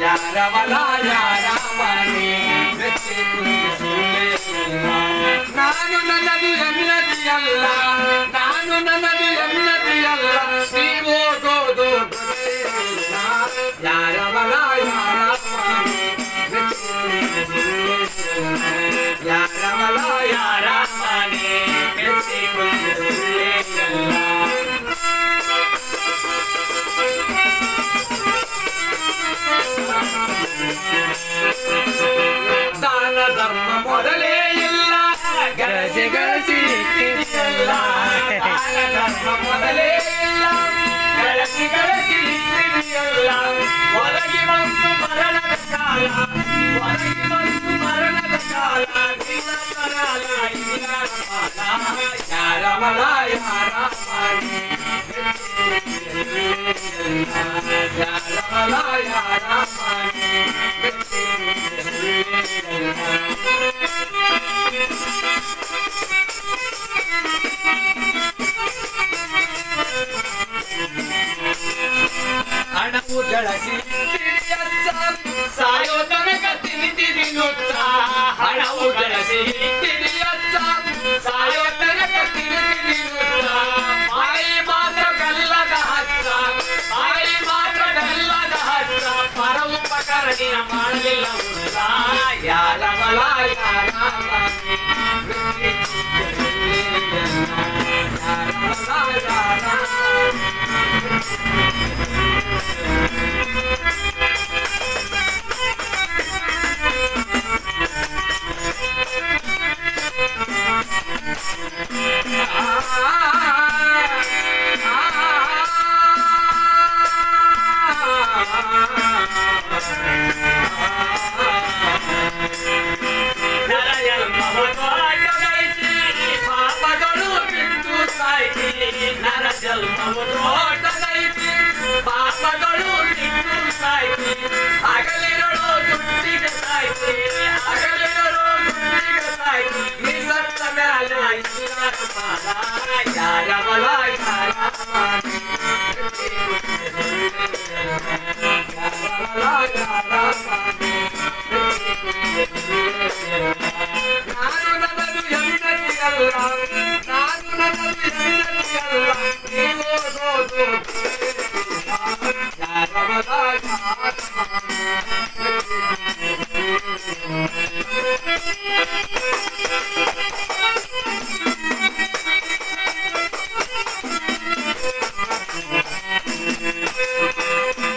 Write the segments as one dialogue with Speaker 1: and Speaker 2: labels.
Speaker 1: ಯಾರವಲ ಯಾರವನೇ ಮೆಚ್ಚಿ ಕುಂದಿಸುವೆ ನಾನು ನನ್ನದು ಎನ್ನತಿಯಲ್ಲ ನಾನು ನನ್ನದು ಎನ್ನತಿಯಲ್ಲ ನೀವೋಗೋದು ಯಾರವಲ ಯಾರವನೇ ಮೆಚ್ಚಿ ಕುಂದಿಸುವೆ ಯಾರವಲ ಯಾರವನೇ ಮೆಚ್ಚಿ ಕುಂದಿಸುವೆ ದಾನ ಧರ್ಮ ಮೊದಲೇ ಇಲ್ಲ ಗಳಸಿ ಗಳಸಿ ಇಟ್ಟಿದೆಯಲ್ಲ ದಾನ ಧರ್ಮ ಮೊದಲೇ ಇಲ್ಲ ಗಳಸಿ ಗಳಸಿ ಇಟ್ಟಿದೆಯಲ್ಲ ಒದಗಿ ಬಂತು ಮರಣದ ಕಾಲ ಒದಗಿ ಬಂತು ಮರಣದ ಕಾಲ ನಿನ್ನ ಕರಾಲ ಯಾರವಲ ಯಾರವನೇ ಯಾರವಲ ಯಾರವನೇ ಹಣವು ಗಳಸಿ ಸಾಯೋ ತನಕ ತಿಂತಿದಿನುತ್ತ ಹಣವು ಗಳಸಿ ಸಾಯೋ ತನಕ ತಿಂತಿದಿನುತ್ತ ಮಾಯಿ ಮಾತ್ರ ಗಲ್ಲದ ಹಚ್ಚ ಮಾಯಿ ಮಾತ್ರ ಗಲ್ಲದ ಹಚ್ಚ ಪರ ಉಪಕರಣಿಯ ಮಾಡಲಿಲ್ಲ ಉತ್ತ ಯಾರವಲ ಯಾರವನೇ ಪಾಪಗಳು ಬಿಟ್ಟು ಸಾಯ್ತಿ ಹಗಲಿರಳು ದುಡ್ಡಿಗೆ ಸಾಯ್ತಿ ಹಗಲಿರಳು ದುಡ್ಡಿಗೆ ಸಾಯ್ತಿ ನೀ ಸತ್ತ ಮ್ಯಾಲ ಯಾರವಲ ಯಾರವನೇ ನಾನು ನನ್ನದು ಎನ್ನತಿಯಲ್ಲ ನಾನು ನನ್ನದು ಎನ್ನತಿಯಲ್ಲ ನೀವೋಗೋದು ಯಾರವಲ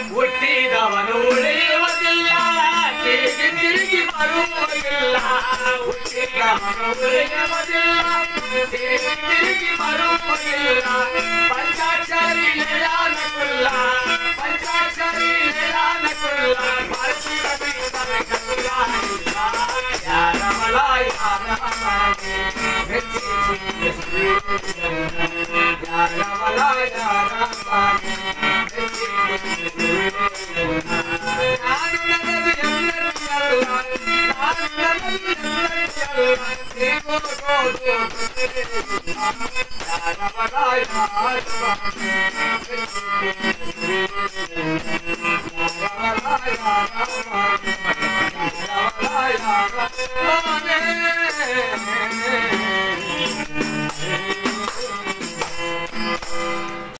Speaker 1: ಹುಟ್ಟಿದವನು ಉಳಿಯುವುದಿಲ್ಲ ತಿರುಗಿ ತಿರುಗಿ ಬರುವುದಿಲ್ಲ ಹುಟ್ಟಿದವನು ಉಳಿಯುವುದಿಲ್ಲ ತಿರುಗಿ ತಿರುಗಿ ಬರುವುದಿಲ್ಲ ಪಂಚಾಕ್ಷರಿ ಲೇಯಾನಕುಲ್ಲ ಪಂಚಾಕ್ಷರಿ ಲೇಯಾನಕುಲ್ಲ ಬಳಸಿದ ಬಿಟ್ಟರೆ ಕಲ್ಲ ಯಾರವಲ ಯಾರವನೇ ಮೆಚ್ಚಿ ಕುಂದಿಸುವೆ ಯಾರವಲ ಯಾರವನೇ ಮೆಚ್ಚಿ ಕುಂದಿಸುವೆ ನಾನು ನನ್ನದು ಎನ್ನತಿಯಲ್ಲ ನಾನು ನನ್ನದು ಎನ್ನತಿಯಲ್ಲ ನೀವೋಗೋದು ಯಾರವಲ ಯಾರವನೇ